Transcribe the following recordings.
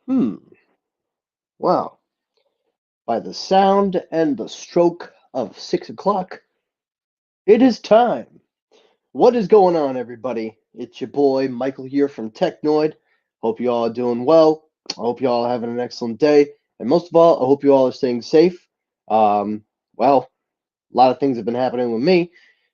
Hmm. Wow. By the sound and the stroke of 6 o'clock, it is time. What is going on, everybody? It's your boy Michael here from Technoid. Hope you all are doing well. I hope you all are having an excellent day, and most of all, I hope you all are staying safe. Um, well, a lot of things have been happening with me,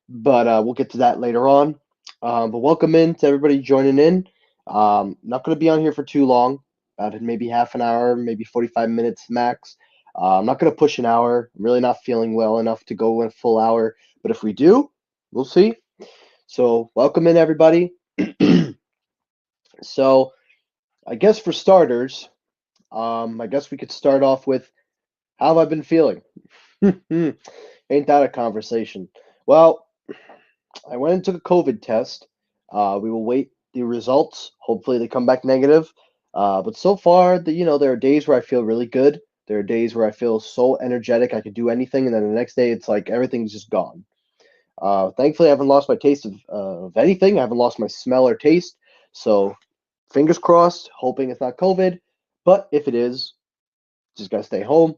but we'll get to that later on. But welcome in to everybody joining in. Not going to be on here for too long, about maybe half an hour, maybe 45 minutes max. I'm not going to push an hour. I'm really not feeling well enough to go a full hour, but if we do, we'll see. So, welcome in, everybody. So, I guess for starters, I guess we could start off with how have I been feeling? Ain't that a conversation? Well, I went and took a COVID test. We will wait the results. Hopefully, they come back negative. But so far, there are days where I feel really good. There are days where I feel so energetic I could do anything, and then the next day it's like everything's just gone. Thankfully, I haven't lost my taste of anything. I haven't lost my smell or taste. So, fingers crossed. Hoping it's not COVID. But if it is, just gotta stay home.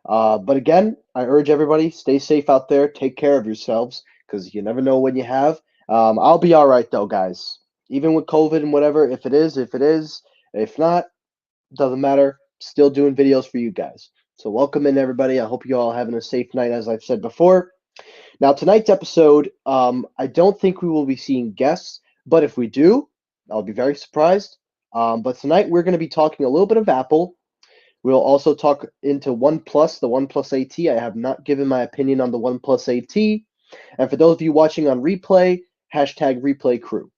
But again, I urge everybody, stay safe out there. Take care of yourselves because you never know when you have. I'll be all right though, guys. Even with COVID and whatever, if it is, if it is. If not, doesn't matter. Still doing videos for you guys. So welcome in everybody. I hope you all having a safe night, as I've said before. Now tonight's episode, I don't think we will be seeing guests, but if we do, I'll be very surprised. But tonight we're going to be talking a little bit of Apple. We'll also talk into OnePlus, the OnePlus AT. I have not given my opinion on the OnePlus AT. And for those of you watching on replay, hashtag replay crew.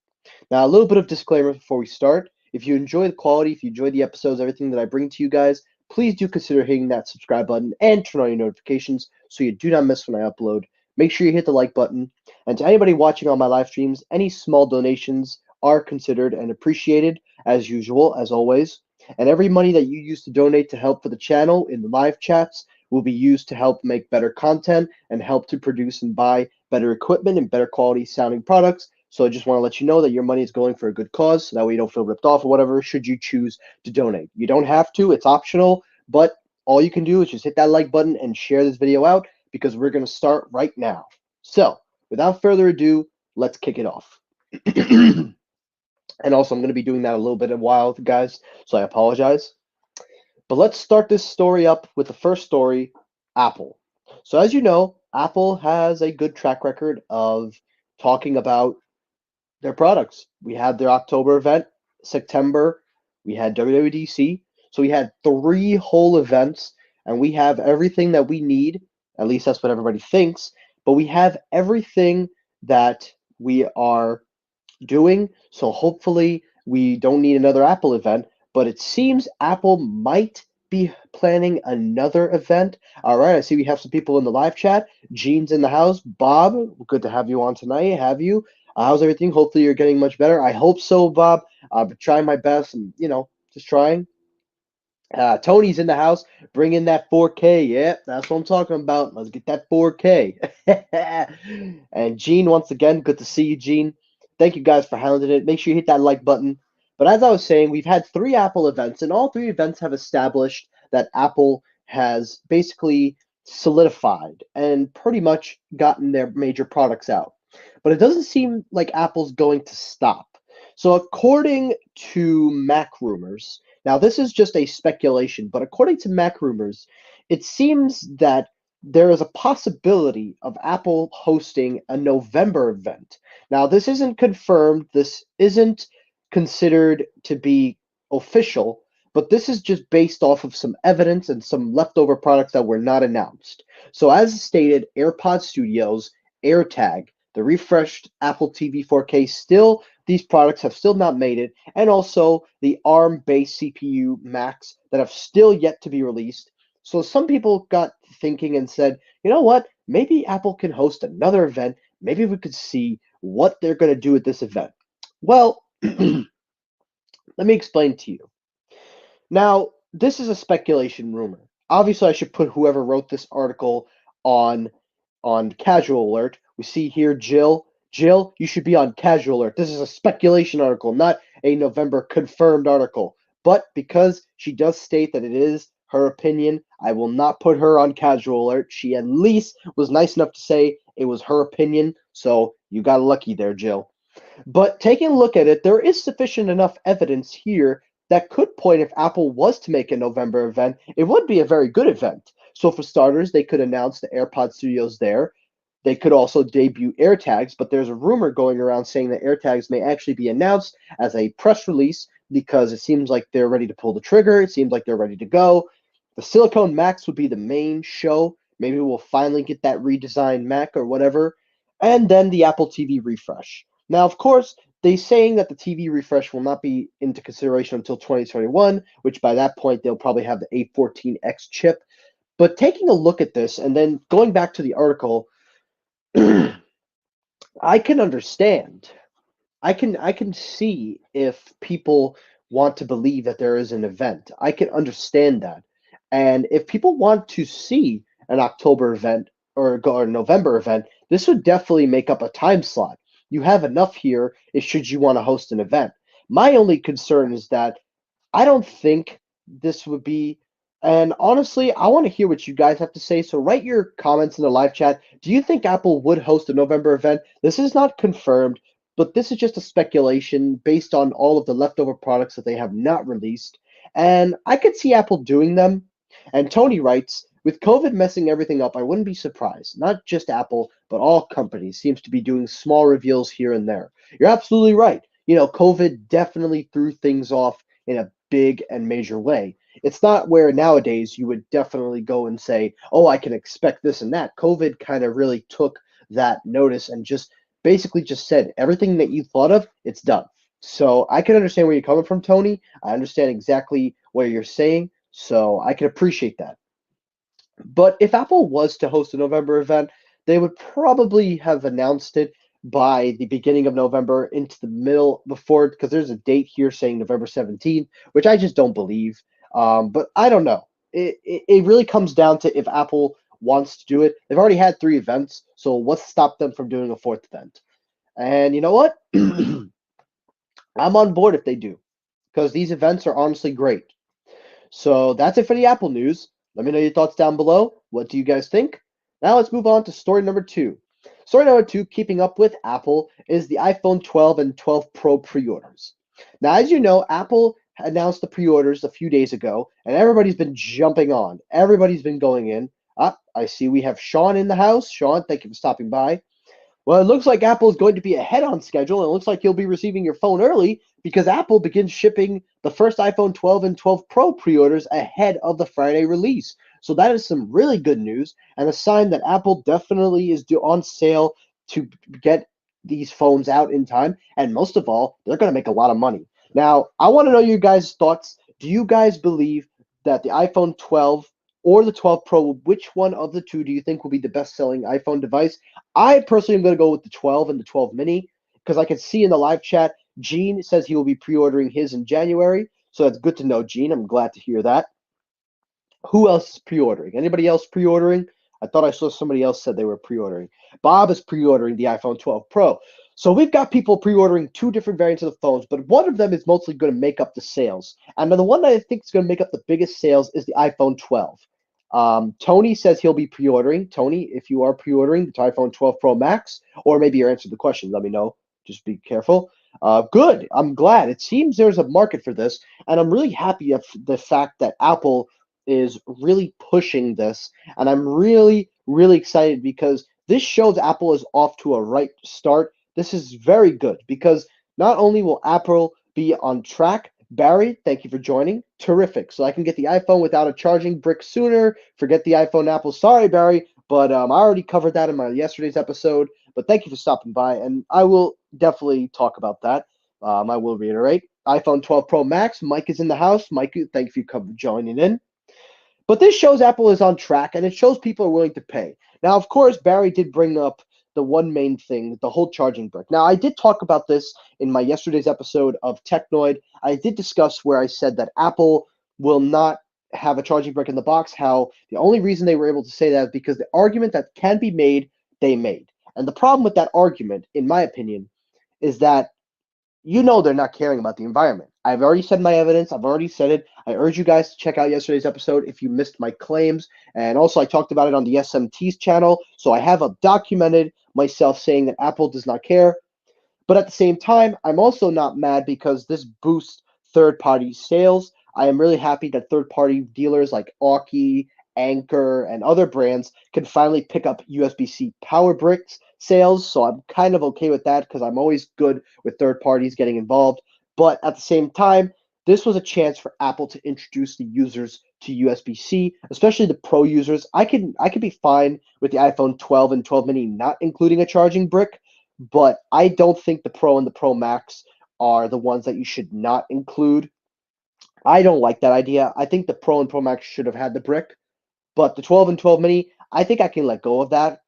Now, a little bit of disclaimer before we start. If you enjoy the quality, if you enjoy the episodes, everything that I bring to you guys, please do consider hitting that subscribe button and turn on your notifications so you do not miss when I upload. Make sure you hit the like button. And to anybody watching on my live streams, any small donations are considered and appreciated, as usual, as always. And every money that you use to donate to help for the channel in the live chats will be used to help make better content and help to produce and buy better equipment and better quality sounding products. So I just want to let you know that your money is going for a good cause, so that way you don't feel ripped off or whatever, should you choose to donate. You don't have to, it's optional, but all you can do is just hit that like button and share this video out because we're going to start right now. So, without further ado, let's kick it off. And also, I'm going to be doing that a little bit of a while, guys, so I apologize. But let's start this story up with the first story, Apple. So, as you know, Apple has a good track record of talking about their products. We had their October event, September, we had WWDC. So we had three whole events, and we have everything that we need. At least that's what everybody thinks. But we have everything that we are doing. So hopefully we don't need another Apple event. But it seems Apple might be planning another event. All right, I see we have some people in the live chat. Gene's in the house. Bob, good to have you on tonight. Have you? How's everything? Hopefully you're getting much better. I hope so, Bob. But trying my best and, just trying. Tony's in the house, bringing that 4K. Yeah, that's what I'm talking about. Let's get that 4K. And Gene, once again, good to see you, Gene. Thank you guys for handling it. Make sure you hit that like button. But as I was saying, we've had three Apple events, and all three events have established that Apple has basically solidified and pretty much gotten their major products out. But it doesn't seem like Apple's going to stop. So, according to Mac rumors, now, this is just a speculation, but according to Mac rumors, it seems that there is a possibility of Apple hosting a November event. Now, this isn't confirmed, this isn't considered to be official, but this is just based off of some evidence and some leftover products that were not announced. So, as stated, AirPod Studios, AirTag, the refreshed Apple TV 4K, still these products have still not made it, and also the ARM-based CPU Macs that have still yet to be released. So some people got thinking and said, you know what? Maybe Apple can host another event. Maybe we could see what they're going to do at this event. Well, let me explain to you. Now, this is a speculation rumor. Obviously, I should put whoever wrote this article on casual alert. We see here Jill. Jill, you should be on casual alert. This is a speculation article, not a November confirmed article. But because she does state that it is her opinion, I will not put her on casual alert. She at least was nice enough to say it was her opinion, so you got lucky there, Jill. But taking a look at it, there is sufficient enough evidence here that could point if Apple was to make a November event, it would be a very good event. So for starters, they could announce the AirPod Studios there. They could also debut AirTags, but there's a rumor going around saying that AirTags may actually be announced as a press release because it seems like they're ready to pull the trigger. It seems like they're ready to go. The Silicone Max would be the main show. Maybe we'll finally get that redesigned Mac or whatever. And then the Apple TV refresh. Now, of course, they're saying that the TV refresh will not be into consideration until 2021, which by that point they'll probably have the A14X chip. But taking a look at this and then going back to the article, I can understand. I can see if people want to believe that there is an event. I can understand that. And if people want to see an October event or a November event, this would definitely make up a time slot. You have enough here if should you want to host an event. My only concern is that I don't think this would be. And honestly, I want to hear what you guys have to say. So write your comments in the live chat. Do you think Apple would host a November event? This is not confirmed, but this is just a speculation based on all of the leftover products that they have not released. And I could see Apple doing them. And Tony writes, with COVID messing everything up, I wouldn't be surprised. Not just Apple, but all companies seems to be doing small reveals here and there. You're absolutely right. COVID definitely threw things off in a big and major way. It's not where nowadays you would definitely go and say, oh, I can expect this and that. COVID kind of really took that notice and just basically just said everything that you thought of, it's done. So I can understand where you're coming from, Tony. I understand exactly what you're saying. So I can appreciate that. But if Apple was to host a November event, they would probably have announced it by the beginning of November into the middle before, because there's a date here saying November 17th, which I just don't believe. But I don't know. It really comes down to if Apple wants to do it. They've already had 3 events, so what's stopped them from doing a 4th event? And you know what? I'm on board if they do, because these events are honestly great. So that's it for the Apple news. Let me know your thoughts down below. What do you guys think? Now let's move on to story number 2. Story number 2, keeping up with Apple, is the iPhone 12 and 12 Pro pre-orders. Now, as you know, Apple announced the pre-orders a few days ago, and everybody's been jumping on. Everybody's been going in. I see we have Sean in the house. Sean, thank you for stopping by. Well, it looks like Apple is going to be ahead on schedule, and it looks like you'll be receiving your phone early because Apple begins shipping the first iPhone 12 and 12 Pro pre-orders ahead of the Friday release. So that is some really good news and a sign that Apple definitely is on sale to get these phones out in time. And most of all, they're going to make a lot of money. Now, I want to know your guys' thoughts. Do you guys believe that the iPhone 12 or the 12 Pro, which one of the two do you think will be the best-selling iPhone device? I personally am going to go with the 12 and the 12 mini because I can see in the live chat, Gene says he will be pre-ordering his in January. So that's good to know, Gene. I'm glad to hear that. Who else is pre-ordering? Anybody else pre-ordering? I thought I saw somebody else said they were pre-ordering. Bob is pre-ordering the iPhone 12 Pro. So we've got people pre-ordering 2 different variants of the phones, but one of them is mostly going to make up the sales. And the one that I think is going to make up the biggest sales is the iPhone 12. Tony says he'll be pre-ordering. Tony, if you are pre-ordering the iPhone 12 Pro Max, or maybe you're answering the question, let me know. Just be careful. Good. I'm glad. It seems there's a market for this, and I'm really happy of the fact that Apple is really pushing this, and I'm really, really excited because this shows Apple is off to a right start. This is very good because not only will Apple be on track. Barry, thank you for joining. Terrific. So I can get the iPhone without a charging brick sooner. Forget the iPhone Apple. Sorry, Barry, but I already covered that in my yesterday's episode. But thank you for stopping by, and I will definitely talk about that. I will reiterate. iPhone 12 Pro Max. Mike is in the house. Mike, thank you for joining in. But this shows Apple is on track, and it shows people are willing to pay. Now, of course, Barry did bring up the one main thing, the whole charging brick. Now, I did talk about this in my yesterday's episode of Technoid. I did discuss where I said that Apple will not have a charging brick in the box, how the only reason they were able to say that is because the argument that can be made, they made. And the problem with that argument, in my opinion, is that they're not caring about the environment. I've already said my evidence. I've already said it. I urge you guys to check out yesterday's episode if you missed my claims. And also, I talked about it on the SMT's channel. So I have documented myself saying that Apple does not care. But at the same time, I'm also not mad because this boosts third-party sales. I am really happy that third-party dealers like Aukey, Anker, and other brands can finally pick up USB-C power bricks sales. So I'm kind of okay with that because I'm always good with third parties getting involved. But at the same time, this was a chance for Apple to introduce the users to USB-C, especially the Pro users. I could be fine with the iPhone 12 and 12 mini not including a charging brick, but I don't think the Pro and the Pro Max are the ones that you should not include. I don't like that idea. I think the Pro and Pro Max should have had the brick, but the 12 and 12 mini, I think I can let go of that.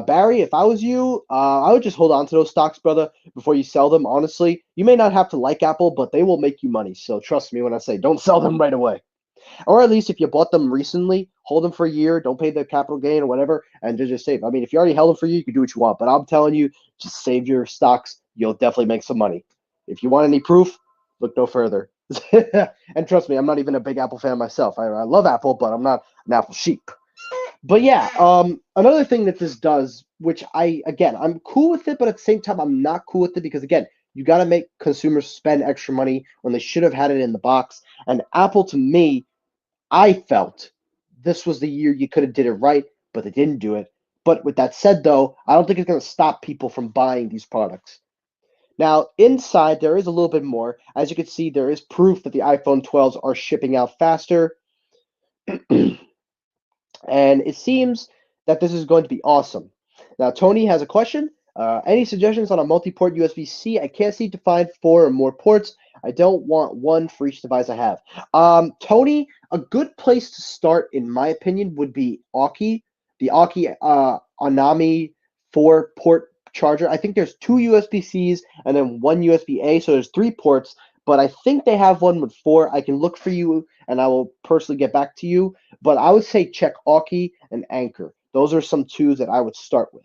Barry, if I was you, I would just hold on to those stocks, brother, before you sell them. Honestly, you may not have to like Apple, but they will make you money. So trust me when I say don't sell them right away. Or at least if you bought them recently, hold them for a year, don't pay the capital gain or whatever, and just save. I mean, if you already held them for a year, you can do what you want. But I'm telling you, just save your stocks. You'll definitely make some money. If you want any proof, look no further. And trust me, I'm not even a big Apple fan myself. I love Apple, but I'm not an Apple sheep. But yeah, another thing that this does, which I'm cool with it, but at the same time, I'm not cool with it because again, you got to make consumers spend extra money when they should have had it in the box. And Apple, to me, I felt this was the year you could have did it right, but they didn't do it. But with that said, though, I don't think it's going to stop people from buying these products. Now, inside, there is a little bit more. As you can see, there is proof that the iPhone 12s are shipping out faster. And it seems that this is going to be awesome. Now, Tony has a question. Any suggestions on a multi-port USB-C? I can't seem to find 4 or more ports. I don't want one for each device I have. Tony, a good place to start, in my opinion, would be Aukey, the Aukey Anami 4-port charger. I think there's 2 USB-Cs and then 1 USB-A, so there's 3 ports. But I think they have one with 4. I can look for you, and I will personally get back to you. But I would say check Aukey and Anker. Those are some 2s that I would start with.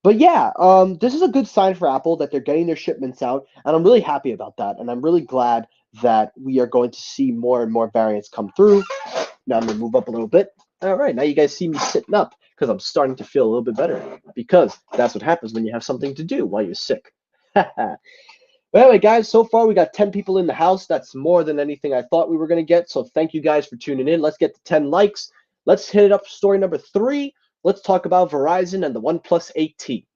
But yeah, this is a good sign for Apple that they're getting their shipments out, and I'm really happy about that. And I'm really glad that we are going to see more and more variants come through. Now I'm going to move up a little bit. All right, now you guys see me sitting up because I'm starting to feel a little bit better because that's what happens when you have something to do while you're sick. But anyway, guys, so far we got 10 people in the house. That's more than anything I thought we were going to get. So thank you guys for tuning in. Let's get to 10 likes. Let's hit it up. Story number 3. Let's talk about Verizon and the Oneplus 8T.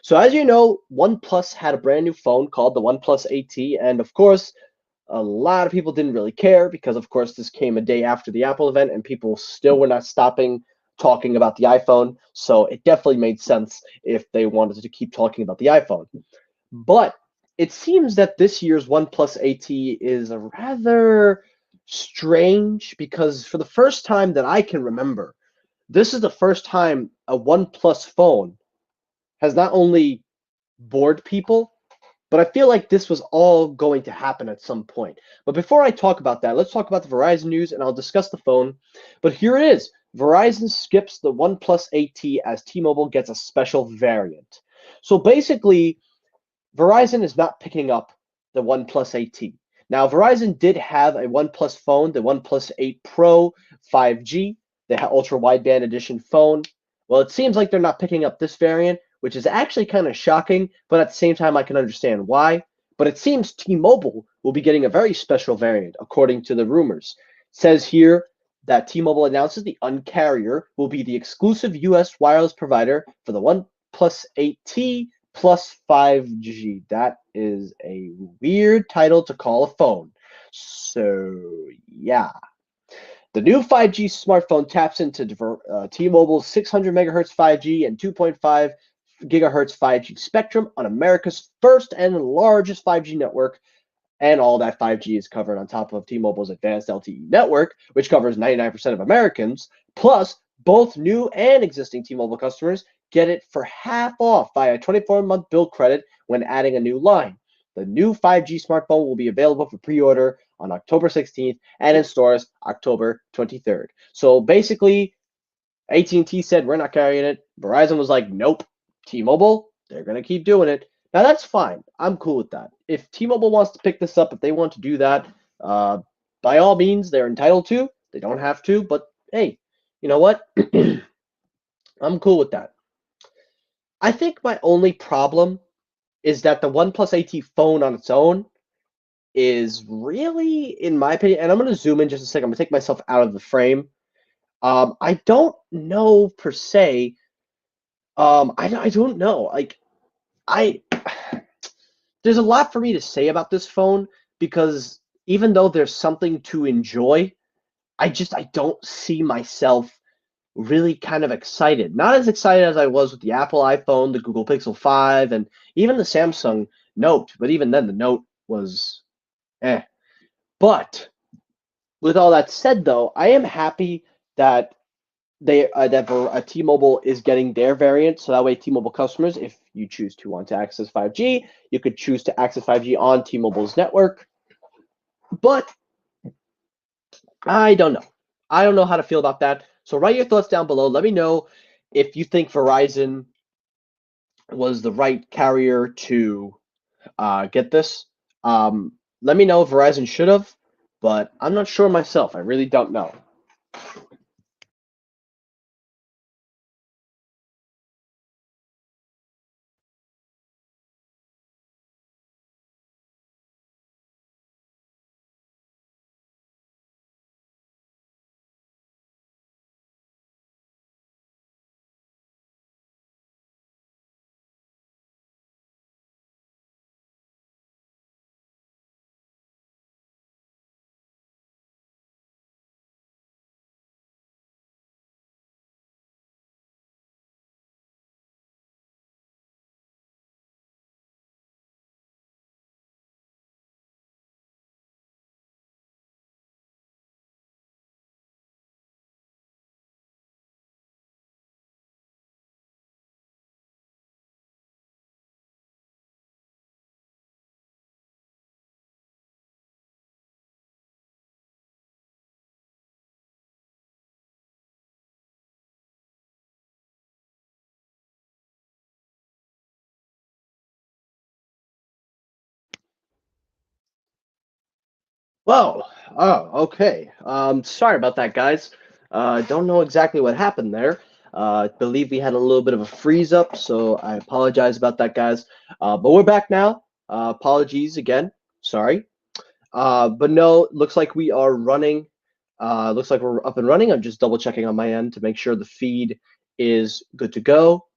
So as you know, OnePlus had a brand new phone called the Oneplus 8T. And of course, a lot of people didn't really care because, of course, this came a day after the Apple event and people still were not stopping talking about the iPhone. So it definitely made sense if they wanted to keep talking about the iPhone. But it seems that this year's OnePlus 8T is a rather strange because for the first time that I can remember, this is the first time a OnePlus phone has not only bored people, but I feel like this was all going to happen at some point. But before I talk about that, let's talk about the Verizon news and I'll discuss the phone. But here it is. Verizon skips the OnePlus 8T as T-Mobile gets a special variant. So basically, Verizon is not picking up the OnePlus 8T. Now, Verizon did have a OnePlus phone, the OnePlus 8 Pro 5G, the ultra-wideband edition phone. Well, it seems like they're not picking up this variant, which is actually kind of shocking, but at the same time, I can understand why. But it seems T-Mobile will be getting a very special variant, according to the rumors. It says here that T-Mobile announces the Un-carrier will be the exclusive U.S. wireless provider for the OnePlus 8T plus 5G. That is a weird title to call a phone. So, yeah. The new 5G smartphone taps into T-Mobile's 600 megahertz 5G and 2.5 gigahertz 5G spectrum on America's first and largest 5G network. And all that 5G is covered on top of T-Mobile's advanced LTE network, which covers 99% of Americans. Plus, both new and existing T-Mobile customers get it for half off via a 24-month bill credit when adding a new line. The new 5G smartphone will be available for pre-order on October 16th and in stores October 23rd. So basically, AT&T said, we're not carrying it. Verizon was like, nope. T-Mobile, they're going to keep doing it. Now that's fine. I'm cool with that. If T-Mobile wants to pick this up, if they want to do that, uh, by all means, they're entitled to. They don't have to, but hey, you know what? I'm cool with that. I think my only problem is that the OnePlus AT phone on its own is really, in my opinion, and I'm going to zoom in just a second. I'm going to take myself out of the frame. I don't know per se. I don't know. Like I, there's a lot for me to say about this phone because even though there's something to enjoy, I don't see myself really kind of excited. Not as excited as I was with the Apple iPhone, the Google Pixel 5, and even the Samsung Note. But even then, the Note was eh. But with all that said, though, I am happy that T-Mobile is getting their variant, so that way T-Mobile customers, if you choose to want to access 5G, you could choose to access 5G on T-Mobile's network. But I don't know. I don't know how to feel about that. So write your thoughts down below. Let me know if you think Verizon was the right carrier to get this. Let me know if Verizon should have, but I'm not sure myself. I really don't know. Well, oh, okay. Sorry about that, guys. Don't know exactly what happened there. I believe we had a little bit of a freeze up, so I apologize about that, guys. But we're back now. Apologies again. Sorry. But no, looks like we are running. Looks like we're up and running. I'm just double checking on my end to make sure the feed is good to go.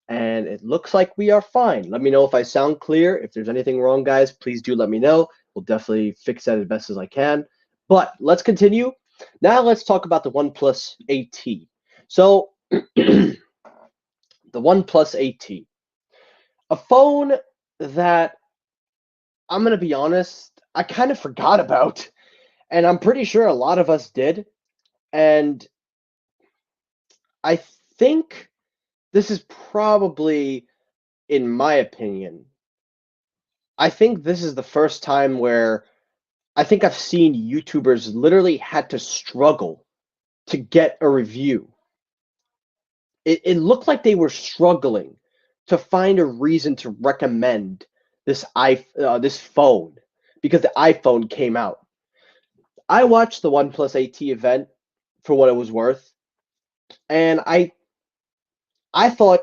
And it looks like we are fine. Let me know if I sound clear. If there's anything wrong, guys, please do let me know. We'll definitely fix that as best as I can. But let's continue. Now let's talk about the OnePlus AT. So the OnePlus AT, a phone that I'm going to be honest, I kind of forgot about. And I'm pretty sure a lot of us did. And I think this is probably, in my opinion, I think this is the first time where I think I've seen YouTubers literally had to struggle to get a review. It looked like they were struggling to find a reason to recommend this phone because the iPhone came out. I watched the OnePlus AT event for what it was worth, and I thought,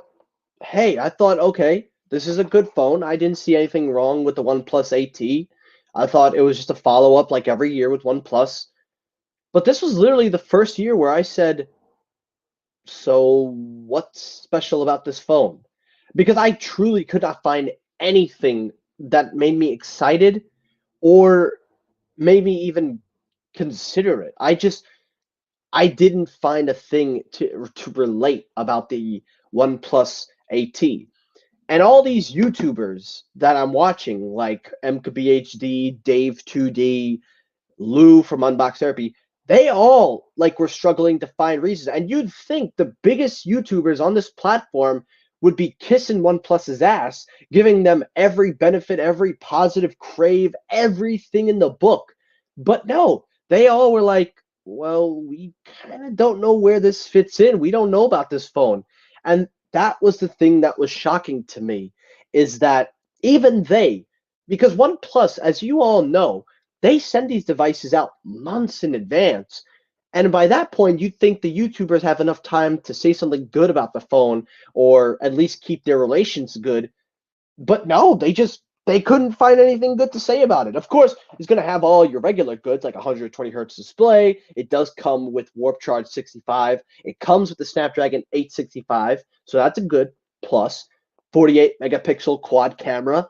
hey, I thought, okay, this is a good phone. I didn't see anything wrong with the OnePlus AT. I thought it was just a follow up like every year with OnePlus. But this was literally the first year where I said, so what's special about this phone? Because I truly could not find anything that made me excited or made me even consider it. I didn't find a thing to relate about the OnePlus AT. And all these YouTubers that I'm watching, like MKBHD, Dave 2D, Lou from Unbox Therapy, they all like were struggling to find reasons. And you'd think the biggest YouTubers on this platform would be kissing OnePlus's ass, giving them every benefit, every positive crave, everything in the book. But no, they all were like, well, we kind of don't know where this fits in. We don't know about this phone. And that was the thing that was shocking to me is that even they, because OnePlus, as you all know, they send these devices out months in advance. And by that point, you'd think the YouTubers have enough time to say something good about the phone or at least keep their relations good. But no, they couldn't find anything good to say about it. Of course, it's going to have all your regular goods like 120 hertz display. It does come with Warp Charge 65. It comes with the Snapdragon 865, so that's a good plus. 48 megapixel quad camera.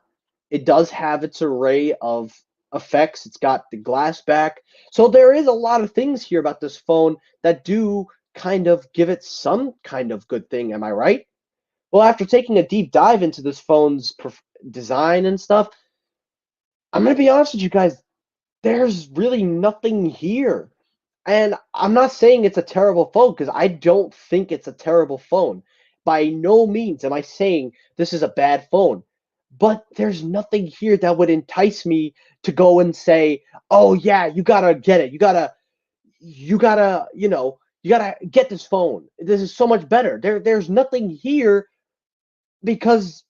It does have its array of effects. It's got the glass back. So there is a lot of things here about this phone that do kind of give it some kind of good thing. Am I right? Well, after taking a deep dive into this phone's design and stuff, I'm going to be honest with you guys, there's really nothing here. And I'm not saying it's a terrible phone because I don't think it's a terrible phone. By no means am I saying this is a bad phone. But there's nothing here that would entice me to go and say, "Oh yeah, you got to get it. You got to get this phone. This is so much better." There's nothing here because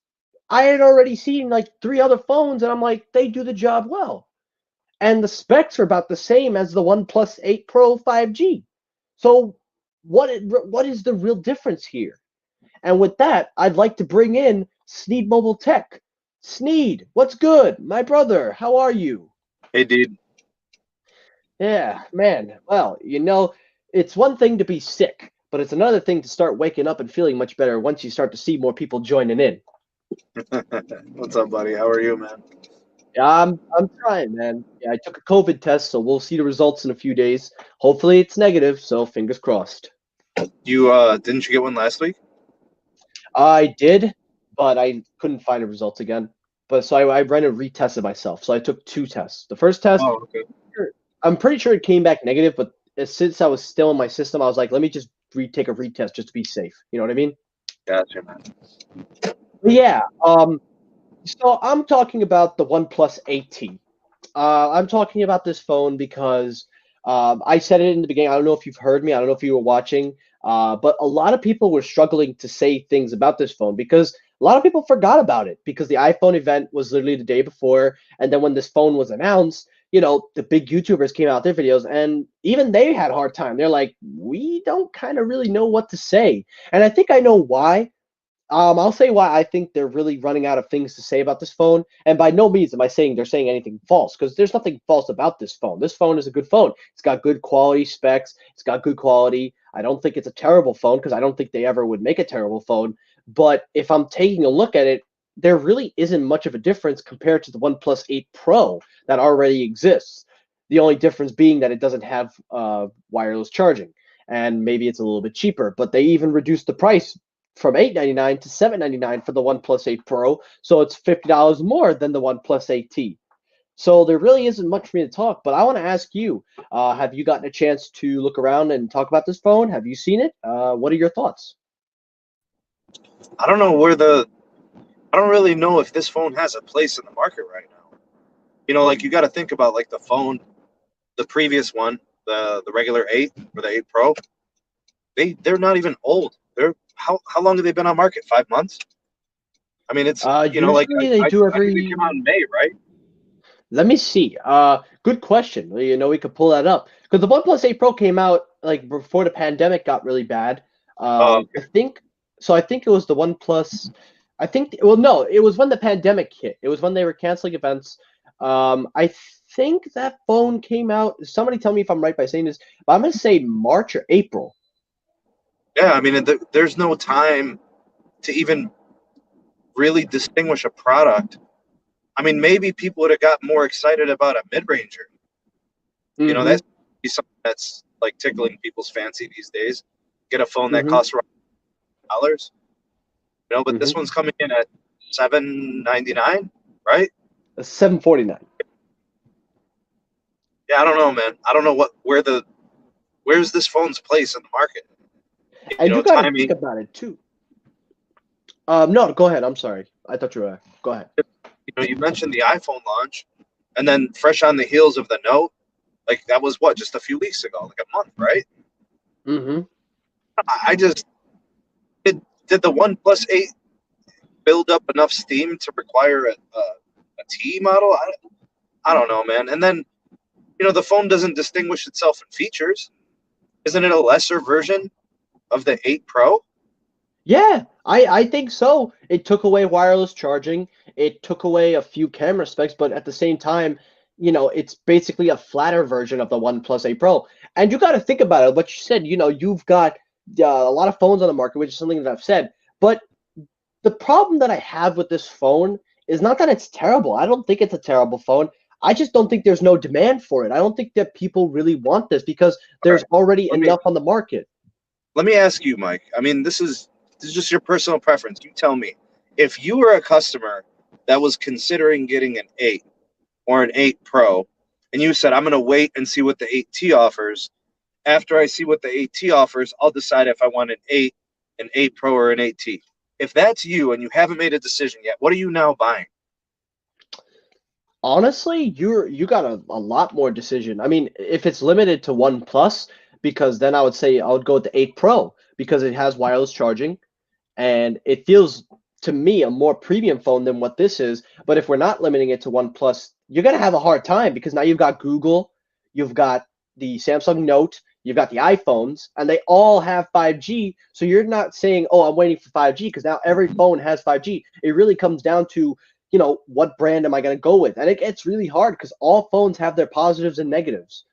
I had already seen like 3 other phones and I'm like, they do the job well. And the specs are about the same as the OnePlus 8 Pro 5G. So what is the real difference here? And with that, I'd like to bring in Sneed Mobile Tech. Sneed, what's good? My brother, how are you? Hey, dude. Yeah, man. Well, it's one thing to be sick, but it's another thing to start waking up and feeling much better once you start to see more people joining in. What's up, buddy? How are you, man? Yeah, I'm trying, man. Yeah, I took a COVID test, so we'll see the results in a few days. Hopefully it's negative, so fingers crossed. You didn't you get one last week? I did, but I couldn't find the results again. But so I ran and retested myself. So I took 2 tests. The first test, Oh, okay. I'm pretty sure it came back negative, but since I was still in my system, I was like, let me just retake a retest just to be safe. You know what I mean? Gotcha, man. But yeah. So I'm talking about the OnePlus 8T. I'm talking about this phone because I said it in the beginning. I don't know if you've heard me. I don't know if you were watching, but a lot of people were struggling to say things about this phone because a lot of people forgot about it because the iPhone event was literally the day before, and then when this phone was announced, the big YouTubers came out with their videos, and even they had a hard time. They're like, we don't kind of really know what to say, and I think I know why. I'll say why I think they're really running out of things to say about this phone. And by no means am I saying they're saying anything false, because there's nothing false about this phone. This phone is a good phone. It's got good quality specs. It's got good quality. I don't think it's a terrible phone because I don't think they ever would make a terrible phone. But if I'm taking a look at it, there really isn't much of a difference compared to the OnePlus 8 Pro that already exists. The only difference being that it doesn't have wireless charging, and maybe it's a little bit cheaper. But they even reduced the price from $899 to $799 for the OnePlus 8 Pro, so it's $50 more than the OnePlus 8T. So there really isn't much for me to talk, but I want to ask you, have you gotten a chance to look around and talk about this phone? Have you seen it? What are your thoughts? I don't know where the. I don't really know if this phone has a place in the market right now. Like you got to think about like the phone, the previous one, the regular 8 or the 8 Pro. They're not even old. They're how long have they been on market? 5 months. I mean, it's like Usually they do I think they came out every. in May, right? Let me see. Good question. We could pull that up because the OnePlus 8 Pro came out like before the pandemic got really bad. I think so. I think it was the OnePlus. I think well, no, it was when the pandemic hit. It was when they were canceling events. I think that phone came out. Somebody tell me if I'm right by saying this, but I'm gonna say March or April. Yeah, I mean, there's no time to even really distinguish a product. I mean, maybe people would have got more excited about a mid-ranger. Mm-hmm. That's something that's like tickling people's fancy these days. Get a phone that Mm-hmm. costs around dollars. But Mm-hmm. this one's coming in at $799, right? 749. Yeah, I don't know, man. I don't know where's this phone's place in the market. And you got to think Timing. about it too. No, go ahead. I'm sorry. I thought you were. Go ahead. You mentioned the iPhone launch, and then fresh on the heels of the Note, like that was what, just a few weeks ago, like a month, right? Mm-hmm. I just did the OnePlus 8. build up enough steam to require a T model? I don't know, man. And then, the phone doesn't distinguish itself in features. Isn't it a lesser version of the 8 Pro? Yeah, I think so. It took away wireless charging. It took away a few camera specs, but at the same time, it's basically a flatter version of the OnePlus 8 Pro. And you got to think about it. What you said, you've got a lot of phones on the market, which is something that I've said. But the problem that I have with this phone is not that it's terrible. I don't think it's a terrible phone. I just don't think there's no demand for it. I don't think that people really want this because All there's right. already enough on the market. Let me ask you, Mike. I mean, this is just your personal preference. You tell me. If you were a customer that was considering getting an 8 or an 8 Pro, and you said, I'm going to wait and see what the 8T offers. After I see what the 8T offers, I'll decide if I want an 8 Pro, or an 8T. If that's you and you haven't made a decision yet, what are you now buying? Honestly, you got a lot more decision. I mean, if it's limited to one plus, because then I would say I would go with the 8 Pro because it has wireless charging and it feels to me a more premium phone than what this is. But if we're not limiting it to one plus, you're gonna have a hard time because now you've got Google, you've got the Samsung Note, you've got the iPhones, and they all have 5G. So you're not saying, "Oh, I'm waiting for 5G," because now every phone has 5G. It really comes down to what brand am I going to go with? And it gets really hard because all phones have their positives and negatives.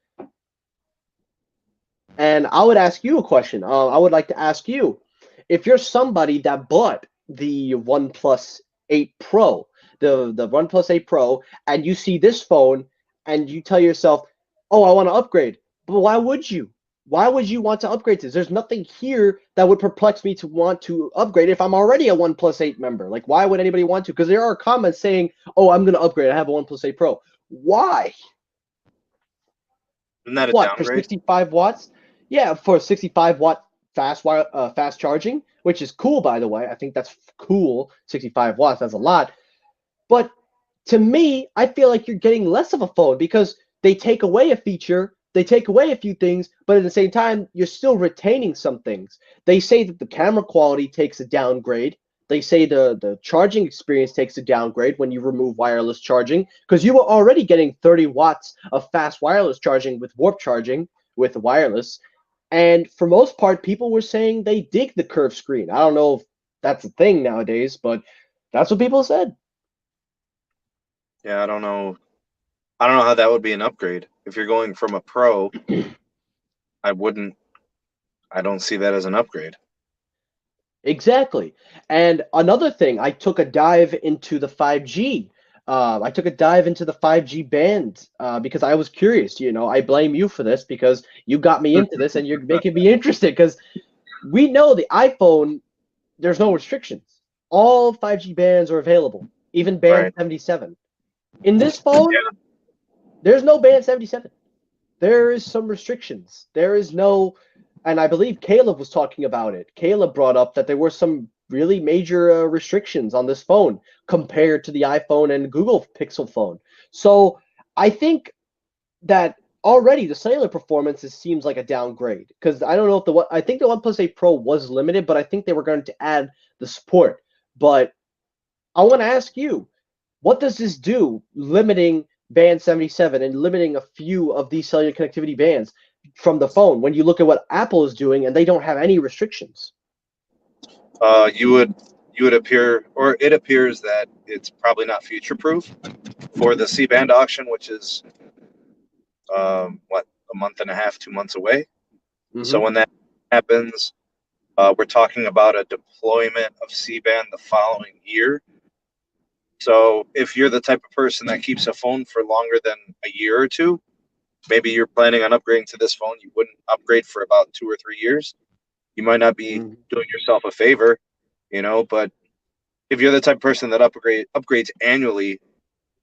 And I would ask you a question. I would like to ask you, if you're somebody that bought the OnePlus 8 Pro, the OnePlus 8 Pro, and you see this phone and you tell yourself, oh, I want to upgrade. But why would you? Why would you want to upgrade this? There's nothing here that would perplex me to want to upgrade if I'm already a OnePlus 8 member. Like, why would anybody want to? Because there are comments saying, oh, I'm going to upgrade. I have a OnePlus 8 Pro. Why? Isn't that a What, for downgrade? 65 watts? Yeah, for 65-watt fast charging, which is cool, by the way. I think that's cool. 65 watts, that's a lot. But to me, I feel like you're getting less of a phone because they take away a feature, they take away a few things, but at the same time, you're still retaining some things. They say that the camera quality takes a downgrade. They say the charging experience takes a downgrade when you remove wireless charging because you were already getting 30 watts of fast wireless charging with warp charging with wireless. And for most part, people were saying they dig the curved screen. I don't know if that's a thing nowadays, but that's what people said. Yeah, I don't know. I don't know how that would be an upgrade. If you're going from a Pro, I wouldn't. I don't see that as an upgrade. Exactly. And another thing, I took a dive into the 5G. I took a dive into the 5G band because I was curious. I blame you for this because you got me into this and you're making me interested because we know the iPhone, there's no restrictions. All 5G bands are available, even band Right. 77. In this phone, Yeah. there's no band 77. There is some restrictions. There is no, and I believe Caleb was talking about it. Caleb brought up that there were some really major restrictions on this phone compared to the iPhone and Google Pixel phone. So I think that already the cellular performance seems like a downgrade because I don't know if I think the OnePlus 8 Pro was limited, but I think they were going to add the support. But I want to ask you, what does this do, limiting band 77 and limiting a few of these cellular connectivity bands from the phone when you look at what Apple is doing and they don't have any restrictions? You would appear, or it appears that it's probably not future proof for the C band auction, which is what, a month and a half, 2 months away. So Mm-hmm. when that happens, we're talking about a deployment of C band the following year. So if you're the type of person that keeps a phone for longer than a year or two, maybe you're planning on upgrading to this phone. You wouldn't upgrade for about 2 or 3 years. You might not be Mm-hmm. doing yourself a favor, but if you're the type of person that upgrades annually,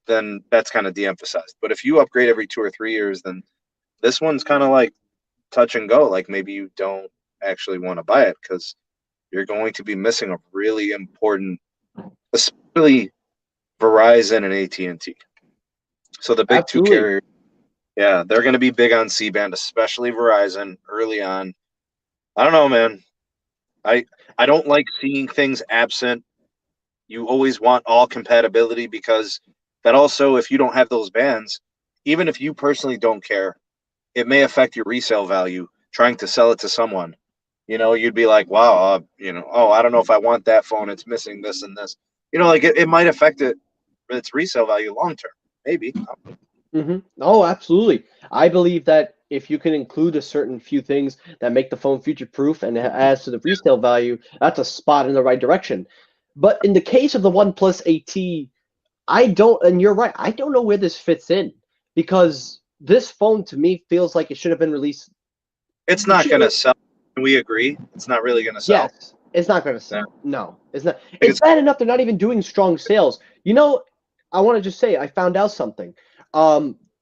then that's kind of de-emphasized. But if you upgrade every 2 or 3 years, then this one's kind of like touch and go. Like maybe you don't actually want to buy it because you're going to be missing a really important, especially Verizon and AT&T. So the big two Absolutely. carriers, yeah, they're going to be big on C-band, especially Verizon early on. I don't know, man. I I don't like seeing things absent You always want all compatibility, because that also, if you don't have those bands, even if you personally don't care, it may affect your resale value trying to sell it to someone. You'd be like, wow, oh, I don't know if I want that phone. It's missing this and this. Like it might affect its resale value long term. Maybe. Oh, absolutely. I believe that if you can include a certain few things that make the phone future-proof and it adds to the resale value, that's a spot in the right direction. But in the case of the OnePlus 8T, I don't, and you're right, I don't know where this fits in because this phone to me feels like it should have been released. It's not going to sell. Can we agree? It's not really going to sell. Yes, it's not going to sell. No, it's not. Like It's bad enough they're not even doing strong sales. I want to just say I found out something.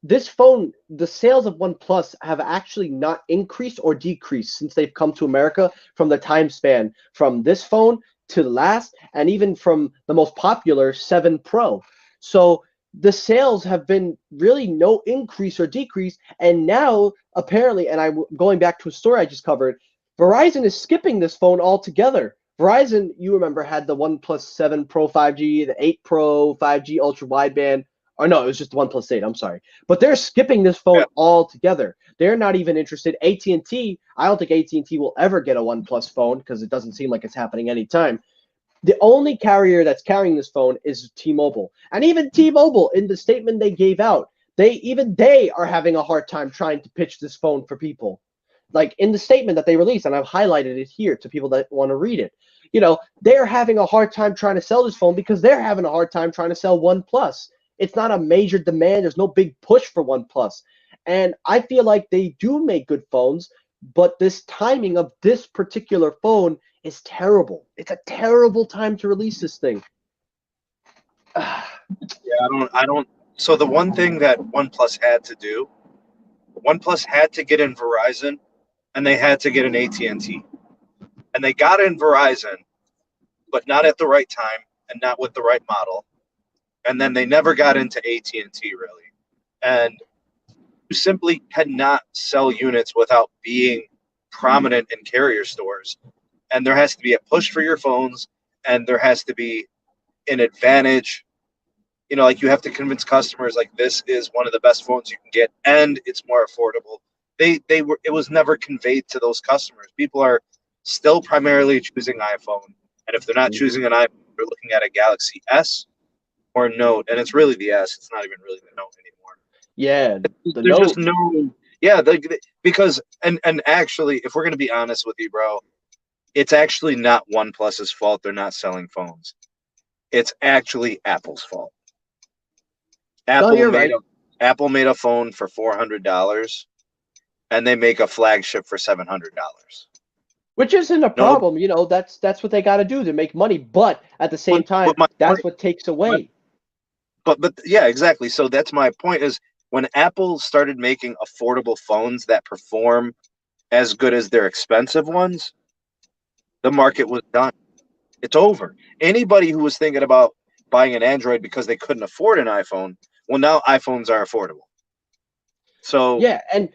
This phone, the sales of OnePlus have actually not increased or decreased since they've come to America from the time span from this phone to the last, and even from the most popular 7 Pro. So the sales have been really no increase or decrease, and now apparently, and I'm going back to a story I just covered, Verizon is skipping this phone altogether. Verizon, you remember, had the OnePlus 7 Pro 5G, the 8 Pro 5G ultra wideband. Or no, it was just the OnePlus 8. I'm sorry, but they're skipping this phone altogether. They're not even interested. AT&T, I don't think AT&T will ever get a OnePlus phone because it doesn't seem like it's happening anytime. The only carrier that's carrying this phone is T-Mobile, and even T-Mobile, in the statement they gave out, they are having a hard time trying to pitch this phone for people. Like in the statement that they released, and I've highlighted it here to people that want to read it. They're having a hard time trying to sell this phone because they're having a hard time trying to sell OnePlus. It's not a major demand. There's no big push for OnePlus. And I feel like they do make good phones, but this timing of this particular phone is terrible. It's a terrible time to release this thing. Yeah, I don't. So the one thing that OnePlus had to do, OnePlus had to get in Verizon, and they had to get in AT&T, and they got in Verizon, but not at the right time and not with the right model, and then they never got into AT&T really, and you simply cannot sell units without being prominent in carrier stores, and there has to be a push for your phones, and there has to be an advantage. Like you have to convince customers like this is one of the best phones you can get, and it's more affordable. It was never conveyed to those customers. People are still primarily choosing iPhone, and if they're not choosing an iPhone, they're looking at a Galaxy S or Note, and it's really the S. It's not even really the Note anymore. Yeah, there's just no. Yeah, because and actually, if we're gonna be honest with you, bro, it's actually not OnePlus's fault they're not selling phones. It's actually Apple's fault. Apple made a phone for $400, and they make a flagship for $700. Which isn't a problem, that's what they got to do to make money. But at the same time, that's what takes away. But yeah, exactly. So that's my point is when Apple started making affordable phones that perform as good as their expensive ones, the market was done. It's over. Anybody who was thinking about buying an Android because they couldn't afford an iPhone, well, now iPhones are affordable. So yeah, and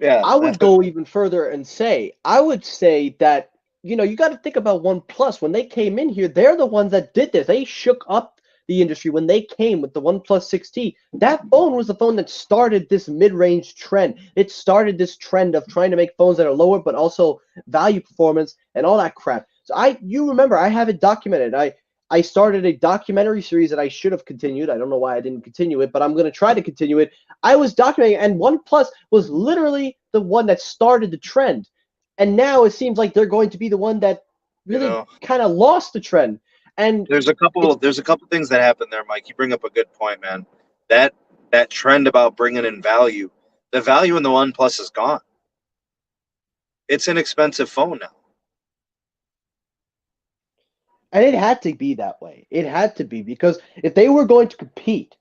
I would go even further and say, I would say that, you got to think about OnePlus. When they came in here, they're the ones that did this. They shook up the industry when they came with the OnePlus 6T. That phone was the phone that started this mid-range trend. It started this trend of trying to make phones that are lower, but also value performance and all that crap. So you remember, I have it documented. I started a documentary series that I should have continued. I don't know why I didn't continue it, but I'm going to try to continue it. I was documenting, and OnePlus was literally the one that started the trend. And now it seems like they're going to be the one that really kind of lost the trend. And there's a couple things that happen there, Mike. You bring up a good point, man. That trend about bringing in value, the value in the OnePlus is gone. It's an expensive phone now. And it had to be that way. It had to be, because if they were going to compete,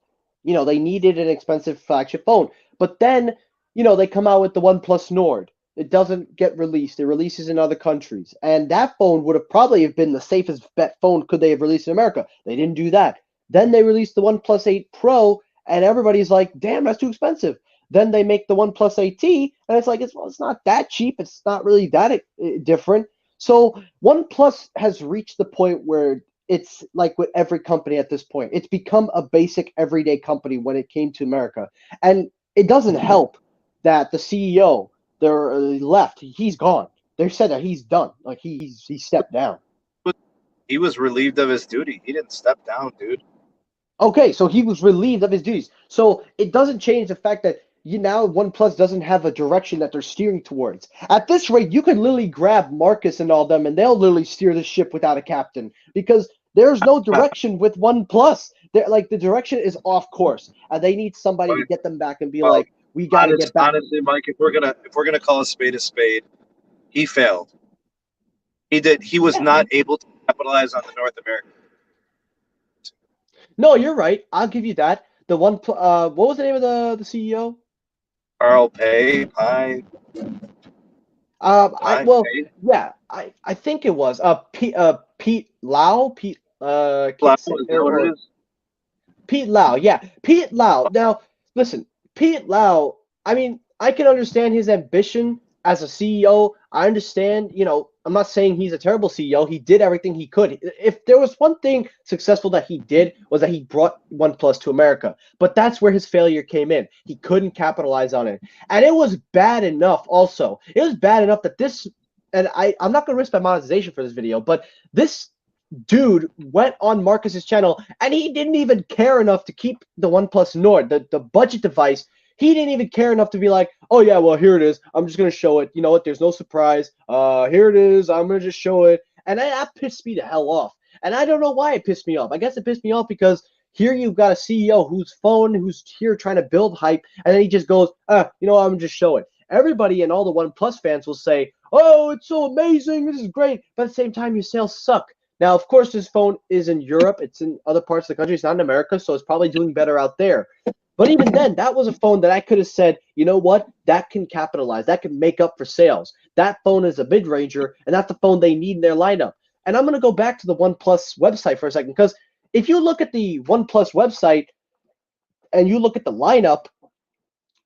they needed an expensive flagship phone. But then, they come out with the OnePlus Nord. It doesn't get released. It releases in other countries. And that phone would have probably been the safest bet phone could they have released in America. They didn't do that. Then they released the OnePlus 8 Pro, and everybody's like, damn, that's too expensive. Then they make the OnePlus 8T, and it's like, it's not that cheap. It's not really that different. So OnePlus has reached the point where it's like with every company at this point. It's become a basic everyday company when it came to America. And it doesn't help that the CEO, they're left, he's gone. They said that he's done. Like he stepped down. But he was relieved of his duty. He didn't step down, dude. Okay, so he was relieved of his duties. So it doesn't change the fact that you now OnePlus doesn't have a direction that they're steering towards. At this rate, you could literally grab Marcus and all them, and they'll literally steer the ship without a captain because there's no direction with OnePlus. They're like the direction is off course, and they need somebody to get them back and be Well, like, "We got to get back." Honestly, Mike, if we're gonna call a spade, he failed. He did. He was not able to capitalize on the North American. No, you're right. I'll give you that. The one, what was the name of the CEO? Carl Pay, Pie. I think it was Pete Lau. Can't say, Pete Lau. Yeah, Pete Lau. Now, listen, Pete Lau. I mean, I can understand his ambition as a CEO. I understand, I'm not saying he's a terrible CEO. He did everything he could. If there was one thing successful that he did was that he brought OnePlus to America. But that's where his failure came in. He couldn't capitalize on it. And it was bad enough also. It was bad enough that this, and I'm not going to risk my monetization for this video, but this dude went on Marcus's channel and he didn't even care enough to keep the OnePlus Nord, the budget device. He didn't even care enough to be like, oh, yeah, well, here it is. I'm just going to show it. You know what? There's no surprise. Here it is. I'm going to just show it. And that pissed me the hell off. And I don't know why it pissed me off. I guess it pissed me off because here you've got a CEO who's here trying to build hype. And then he just goes, I'm going to just show it. Everybody and all the OnePlus fans will say, oh, it's so amazing. This is great. But at the same time, your sales suck. Now, of course, this phone is in Europe. It's in other parts of the country. It's not in America, so it's probably doing better out there. But even then, that was a phone that I could have said, you know what? That can capitalize. That can make up for sales. That phone is a mid-ranger, and that's the phone they need in their lineup. And I'm going to go back to the OnePlus website for a second, because if you look at the OnePlus website and you look at the lineup,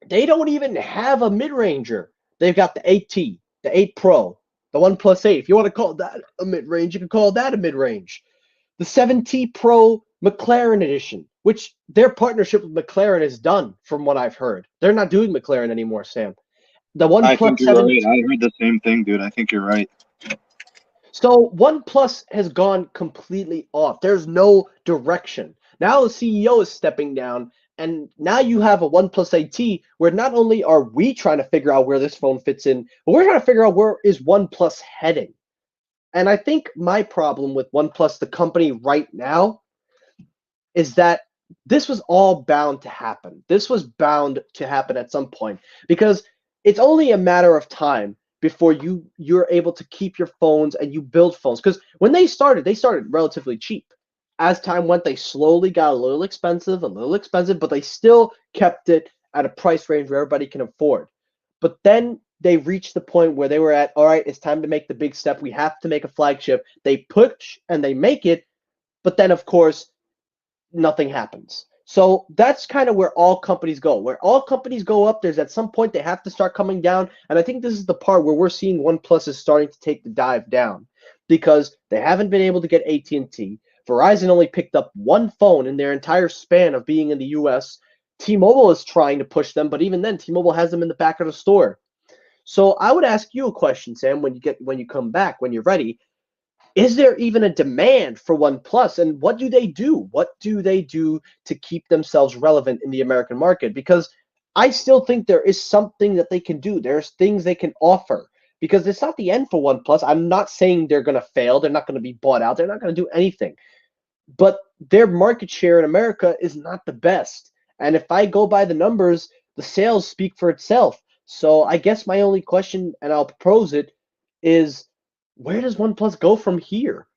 they don't even have a mid-ranger. They've got the 8T, the 8 Pro, the OnePlus 8. If you want to call that a mid-range, you can call that a mid-range. The 7T Pro McLaren edition, which their partnership with McLaren is done, from what I've heard. They're not doing McLaren anymore, Sam. The OnePlus I think you're right. I heard the same thing, dude. I think you're right. So OnePlus has gone completely off. There's no direction. Now the CEO is stepping down, and now you have a OnePlus 8T where not only are we trying to figure out where this phone fits in, but we're trying to figure out where is OnePlus heading. And I think my problem with OnePlus, the company right now, is that this was all bound to happen. This was bound to happen at some point because it's only a matter of time before you're able to keep your phones and you build phones. Because when they started relatively cheap. As time went, they slowly got a little expensive, but they still kept it at a price range where everybody can afford. But then they reached the point where they were at, all right, it's time to make the big step. We have to make a flagship. They push and they make it, but then, of course, nothing happens. So that's kind of where all companies go. Where all companies go up, there's at some point they have to start coming down. And I think this is the part where we're seeing OnePlus is starting to take the dive down because they haven't been able to get AT&T. Verizon only picked up one phone in their entire span of being in the US. T-Mobile is trying to push them, but even then, T-Mobile has them in the back of the store. So I would ask you a question, Sam, when you come back, when you're ready. Is there even a demand for OnePlus, and what do they do? What do they do to keep themselves relevant in the American market? Because I still think there is something that they can do. There's things they can offer because it's not the end for OnePlus. I'm not saying they're going to fail. They're not going to be bought out. They're not going to do anything. But their market share in America is not the best. And if I go by the numbers, the sales speak for itself. So I guess my only question, and I'll propose it, is where does OnePlus go from here?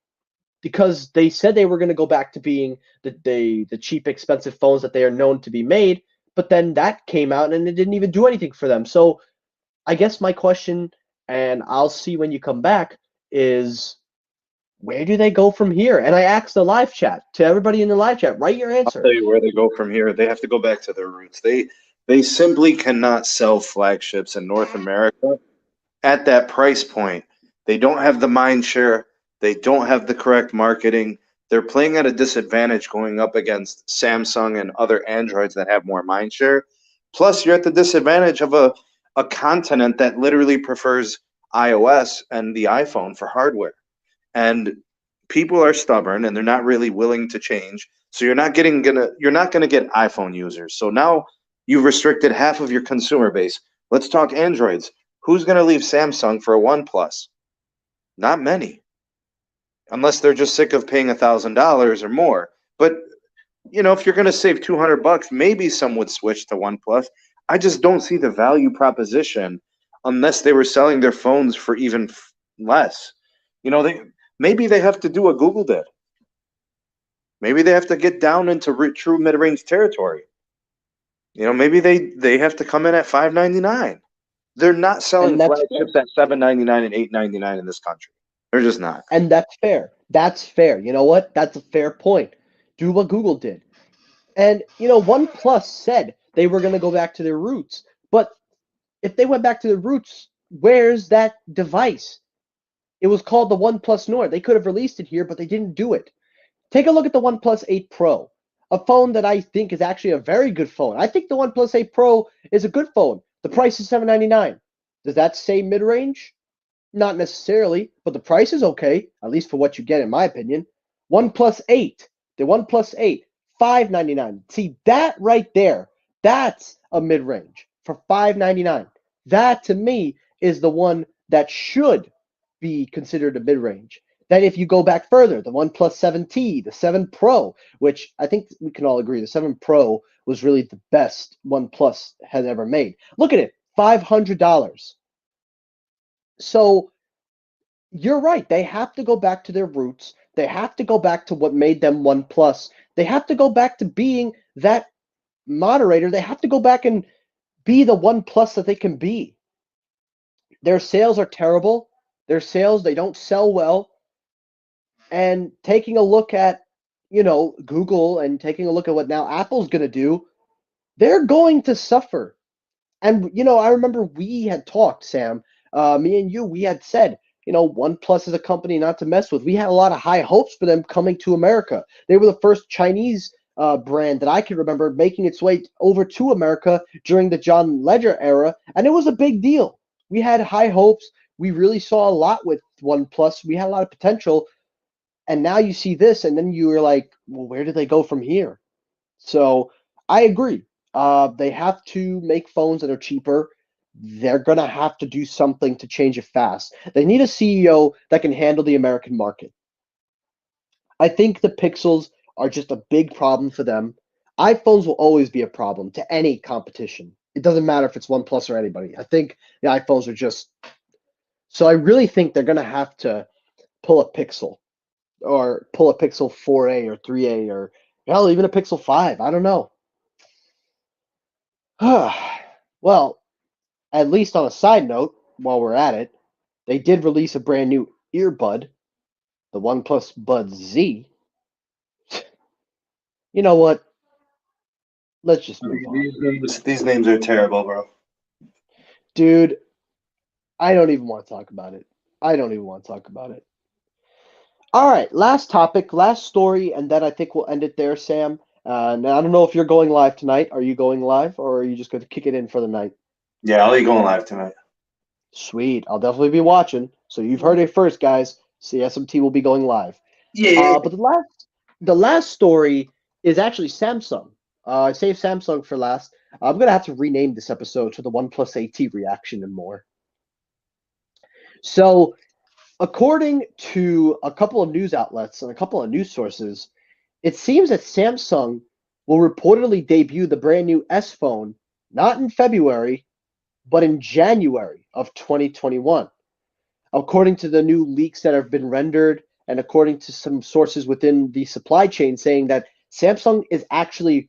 Because they said they were going to go back to being the cheap, expensive phones that they are known to be made, but then that came out and it didn't even do anything for them. So I guess my question, and I'll see when you come back, is where do they go from here? And I asked the live chat, to everybody in the live chat, write your answer. I'll tell you where they go from here. They have to go back to their roots. They simply cannot sell flagships in North America at that price point. They don't have the mind share. They don't have the correct marketing. they're playing at a disadvantage going up against Samsung and other Androids that have more mind share. Plus, you're at the disadvantage of a continent that literally prefers iOS and the iPhone for hardware. And people are stubborn and they're not really willing to change. So you're not gonna get iPhone users. So now you've restricted half of your consumer base. Let's talk Androids. Who's gonna leave Samsung for a OnePlus? Not many, unless they're just sick of paying $1,000 or more. But if you're gonna save $200, maybe some would switch to OnePlus. I just don't see the value proposition unless they were selling their phones for even less. Maybe they have to do what Google did. Maybe they have to get down into true mid-range territory. Maybe they have to come in at $599. They're not selling flagships at $799 and $899 in this country. They're just not. And that's fair. That's fair. You know what? That's a fair point. Do what Google did. And, OnePlus said they were going to go back to their roots. But if they went back to their roots, where's that device? It was called the OnePlus Nord. They could have released it here, but they didn't do it. Take a look at the OnePlus 8 Pro, a phone that I think is actually a very good phone. I think the OnePlus 8 Pro is a good phone. The price is $799. Does that say mid-range? Not necessarily, but the price is okay, at least for what you get, in my opinion. OnePlus 8, the OnePlus 8, $599. See, that right there, that's a mid-range for $599. That, to me, is the one that should be considered a mid-range. Then if you go back further, the OnePlus 7T, the 7 Pro, which I think we can all agree, the 7 Pro was really the best OnePlus has ever made. Look at it, $500. So you're right. They have to go back to their roots. They have to go back to what made them OnePlus. They have to go back to being that moderator. They have to go back and be the OnePlus that they can be. Their sales are terrible. Their sales, they don't sell well. And taking a look at, Google and taking a look at what now Apple's going to do, they're going to suffer. And, I remember we had talked, Sam, me and you, we had said, OnePlus is a company not to mess with. We had a lot of high hopes for them coming to America. They were the first Chinese brand that I can remember making its way over to America during the John Ledger era, and it was a big deal. We had high hopes. We really saw a lot with OnePlus. We had a lot of potential, and now you see this, and then you were like, well, where do they go from here? So I agree. They have to make phones that are cheaper. They're going to have to do something to change it fast. They need a CEO that can handle the American market. I think the Pixels are just a big problem for them. iPhones will always be a problem to any competition. It doesn't matter if it's OnePlus or anybody. I think the iPhones are just... So I really think they're going to have to pull a Pixel or pull a Pixel 4a or 3a or hell, even a Pixel 5. I don't know. Well, at least on a side note, while we're at it, they did release a brand new earbud, the OnePlus Buzz Z. You know what? Let's just move on. These names are terrible, bro. Dude, I don't even want to talk about it. All right, last topic, last story, and then I think we'll end it there, Sam. Now, I don't know if you're going live tonight. Are you going live, or are you just going to kick it in for the night? Yeah, I'll be going live tonight. Sweet. I'll definitely be watching. So you've heard it first, guys. CSMT will be going live. Yeah. But the last story is actually Samsung. I saved Samsung for last. I'm gonna have to rename this episode to the OnePlus AT reaction and more. So, according to a couple of news outlets and a couple of news sources, it seems that Samsung will reportedly debut the brand new S phone not in February, but in January of 2021. According to the new leaks that have been rendered, and according to some sources within the supply chain saying that Samsung is actually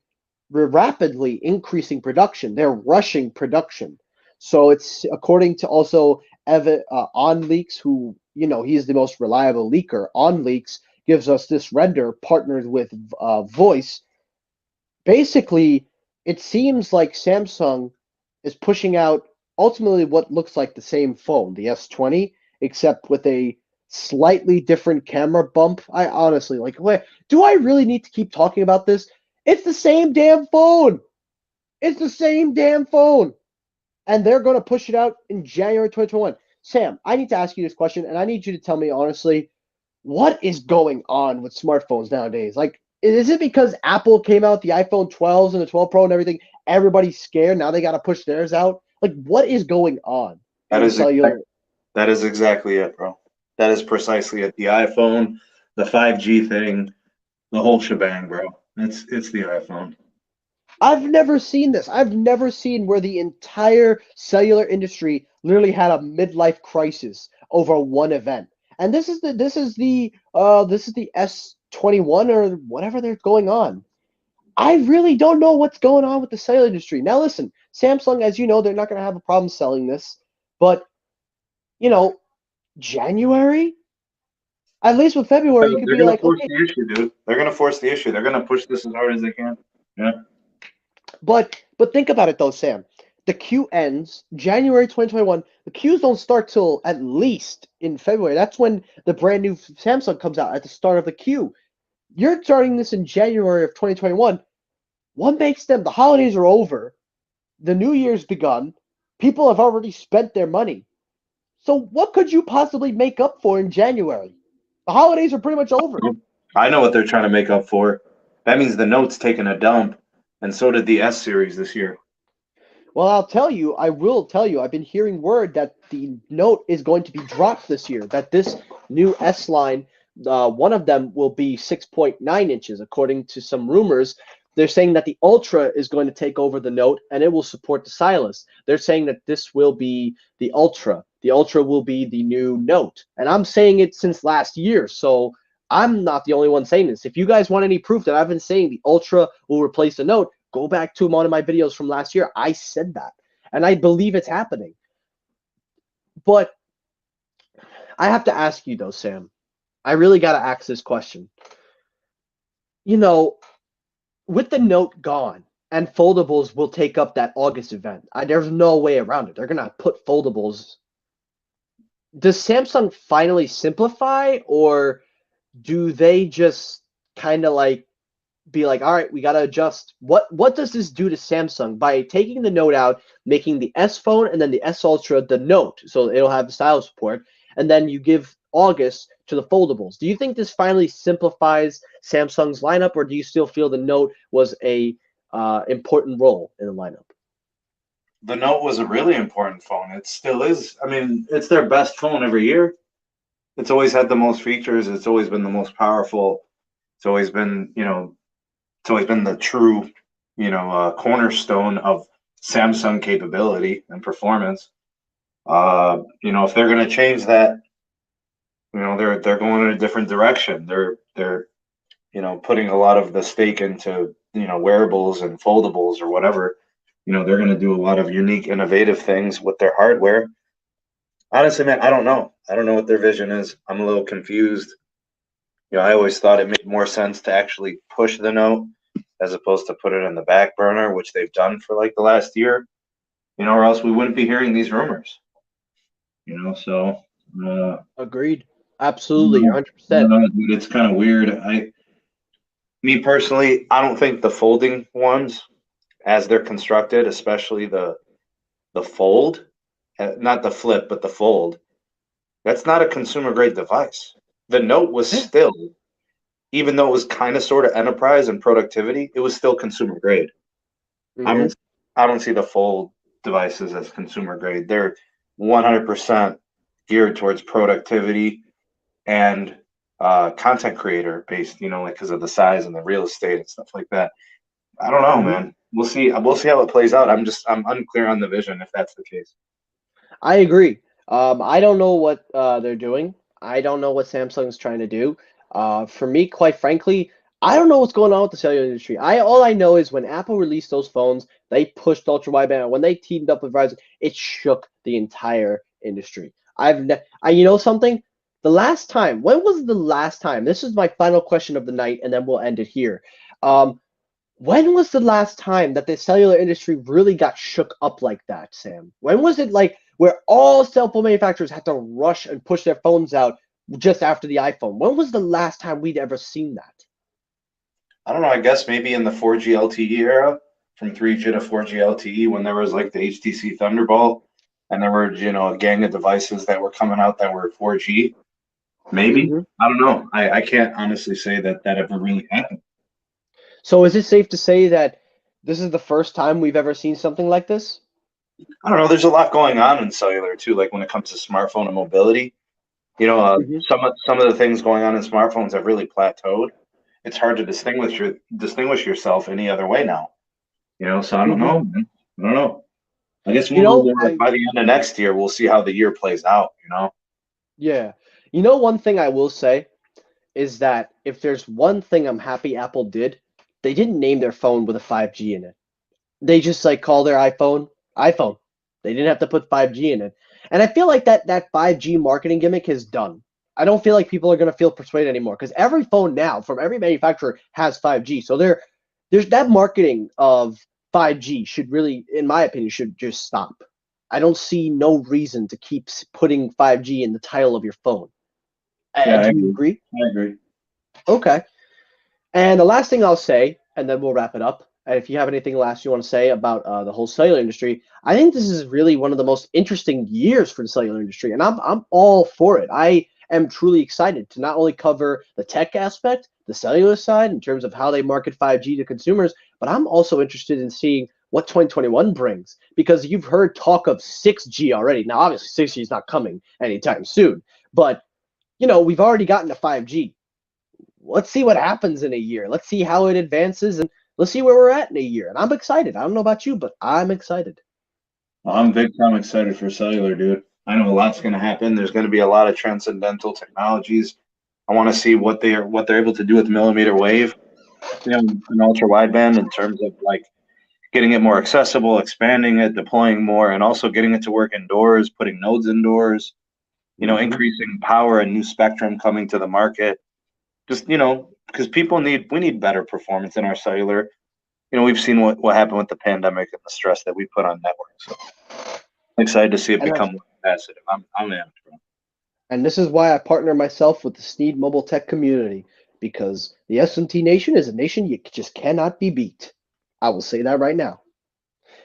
rapidly increasing production. They're rushing production. So it's according to also OnLeaks, who, he's the most reliable leaker. OnLeaks gives us this render partnered with Voice. Basically, it seems like Samsung is pushing out ultimately what looks like the same phone, the S20, except with a slightly different camera bump. I honestly like. Wait, do I really need to keep talking about this? It's the same damn phone. It's the same damn phone, and they're going to push it out in January 2021. Sam, I need to ask you this question, and I need you to tell me honestly, what is going on with smartphones nowadays? Like, is it because Apple came out with the iPhone 12s and the 12 Pro and everything? Everybody's scared now. They got to push theirs out. Like, what is going on That in is cellular? that is exactly it, bro. That is precisely it. The iPhone, the 5G thing, the whole shebang, bro. It's the iPhone. I've never seen this. I've never seen where the entire cellular industry literally had a midlife crisis over one event. And this is the S21 or whatever they're going on. I really don't know what's going on with the cellular industry. Now listen, Samsung, as you know, they're not going to have a problem selling this, but you know, January, at least with February, you could They're be gonna like, force okay, the issue, dude. They're gonna force the issue. They're gonna push this as hard as they can. Yeah. but think about it though, Sam. The queue ends January 2021. The queues don't start till at least in February. That's when the brand new Samsung comes out at the start of the queue. You're starting this in January of 2021. What makes them? The holidays are over. The new year's begun. People have already spent their money. So what could you possibly make up for in January? The holidays are pretty much over. I know what they're trying to make up for. That means the Note's taking a dump, and so did the S series this year. Well, I will tell you, I've been hearing word that the Note is going to be dropped this year, that this new S line, one of them will be 6.9 inches, according to some rumors. They're saying that the Ultra is going to take over the Note and it will support the stylus. They're saying that this will be the Ultra. The Ultra will be the new Note. And I'm saying it since last year, so I'm not the only one saying this. If you guys want any proof that I've been saying the Ultra will replace the Note, go back to one of my videos from last year. I said that, and I believe it's happening. But I have to ask you, though, Sam. I really got to ask this question. You know, with the Note gone, and foldables will take up that August event, there's no way around it. They're going to put foldables. Does Samsung finally simplify, or do they just kind of like be like, all right, we got to adjust. What does this do to Samsung by taking the Note out, making the S phone and then the S Ultra the Note, so it'll have the style support, and then you give August to the foldables? Do you think this finally simplifies Samsung's lineup, or do you still feel the Note was a important role in the lineup? The Note was a really important phone. It still is. I mean, it's their best phone every year. It's always had the most features. It's always been the most powerful. It's always been, it's always been the true, cornerstone of Samsung capability and performance. If they're going to change that, they're going in a different direction. They're putting a lot of the stake into wearables and foldables or whatever. They're going to do a lot of unique, innovative things with their hardware. Honestly, man, I don't know. I don't know what their vision is. I'm a little confused. I always thought it made more sense to actually push the Note as opposed to put it in the back burner, which they've done for like the last year, or else we wouldn't be hearing these rumors. So Agreed. Absolutely, 100%. dude, it's kind of weird. Me personally, I don't think the folding ones, as they're constructed, especially the fold, not the flip, but the fold, that's not a consumer grade device. The Note was still, even though it was kind of sort of enterprise and productivity, it was still consumer grade. Mhm. I don't see the fold devices as consumer grade. They're 100% geared towards productivity and content creator based, like because of the size and the real estate and stuff like that. I don't know, man. We'll see. We'll see how it plays out. I'm unclear on the vision if that's the case. I agree. I don't know what they're doing. I don't know what Samsung's trying to do. For me, quite frankly, I don't know what's going on with the cellular industry. All I know is when Apple released those phones, they pushed ultra wideband. When they teamed up with Verizon, it shook the entire industry. You know something? The last time, when was the last time? This is my final question of the night, and then we'll end it here. When was the last time that the cellular industry really got shook up like that, Sam? When was it like where all cell phone manufacturers had to rush and push their phones out just after the iPhone. When was the last time we'd ever seen that? I don't know. I guess maybe in the 4G LTE era, from 3G to 4G LTE, when there was like the HTC Thunderbolt, and there were a gang of devices that were coming out that were 4G. Maybe. Hmm. I don't know. I can't honestly say that ever really happened. So is it safe to say that this is the first time we've ever seen something like this? I don't know. There's a lot going on in cellular too, like when it comes to smartphone and mobility. Hmm. Some of the things going on in smartphones have really plateaued. It's hard to distinguish yourself any other way now. So I don't Hmm. know, man. I don't know. I guess You know, I by the end of next year, we'll see how the year plays out. yeah. You know, one thing I will say is that if there's one thing I'm happy Apple did, they didn't name their phone with a 5G in it. They just like call their iPhone iPhone. They didn't have to put 5G in it. And I feel like that 5G marketing gimmick is done. I don't feel like people are going to feel persuaded anymore because every phone now from every manufacturer has 5G. So there's that marketing of 5G should really, in my opinion, should just stop. I don't see no reason to keep putting 5G in the title of your phone. Yeah, I Do you agree. agree? I agree. Okay. And the last thing I'll say, and then we'll wrap it up. And if you have anything last you want to say about the whole cellular industry, I think this is really one of the most interesting years for the cellular industry, and I'm all for it. I am truly excited to not only cover the tech aspect, the cellular side in terms of how they market 5G to consumers, but I'm also interested in seeing what 2021 brings because you've heard talk of 6G already. Now, obviously, 6G is not coming anytime soon, but we've already gotten to 5G. Let's see what happens in a year. Let's see how it advances, and let's see where we're at in a year. And I'm excited. I don't know about you, but I'm excited. I'm big time excited for cellular, dude. I know a lot's going to happen. There's going to be a lot of transcendental technologies. I want to see what they're able to do with millimeter wave, and ultra wideband in terms of like getting it more accessible, expanding it, deploying more, and also getting it to work indoors, putting nodes indoors. Hmm. Increasing power and new spectrum coming to the market. Just because we need better performance in our cellular. We've seen what happened with the pandemic and the stress that we put on networks. So I'm excited to see it And become more capacitive. I'm amped, bro. and this is why I partner myself with the Sneed Mobile Tech community because the SMT Nation is a nation you just cannot be beat. I will say that right now.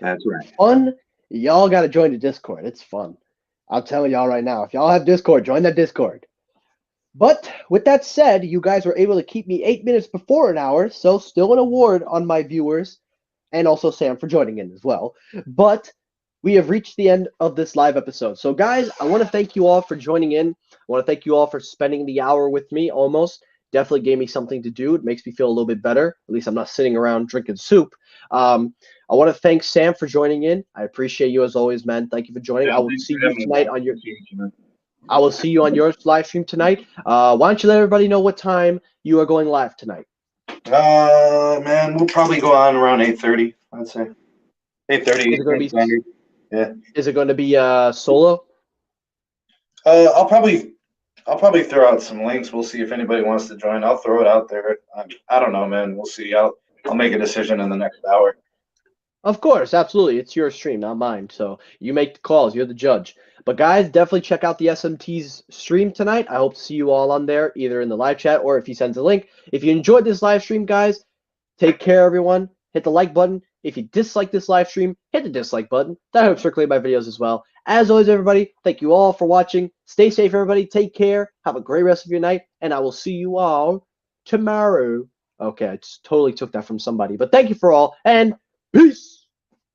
That's right. Fun. Y'all got to join the Discord. It's fun. I'm telling y'all right now. If y'all have Discord, join that Discord. But with that said, you guys were able to keep me 8 minutes before an hour, so still an award on my viewers, and also Sam for joining in as well. But we have reached the end of this live episode. So, guys, I want to thank you all for joining in. I want to thank you all for spending the hour with me almost. Definitely gave me something to do. It makes me feel a little bit better. At least I'm not sitting around drinking soup. I want to thank Sam for joining in. I appreciate you as always, man. Thank you for joining. Yeah, I will thanks see for you having me, tonight bro. on your Appreciate you, man. I will see you on your live stream tonight. Why don't you let everybody know what time you are going live tonight? Man, we'll probably go on around 8:30. I'd say 8:30 Is it going to Eastern be Standard. Yeah. is it going to be solo? Uh, I'll probably I'll probably throw out some links. We'll see if anybody wants to join. I'll throw it out there. I don't know, man. We'll see. I'll make a decision in the next hour. Of course, absolutely. It's your stream, not mine. So you make the calls. You're the judge. But guys, definitely check out the SMT's stream tonight. I hope to see you all on there, either in the live chat or if he sends a link. If you enjoyed this live stream, guys, take care, everyone. Hit the like button. If you dislike this live stream, hit the dislike button. That helps circulate my videos as well. As always, everybody, thank you all for watching. Stay safe, everybody. Take care. Have a great rest of your night, and I will see you all tomorrow. Okay, I just totally took that from somebody. But thank you for all, and peace.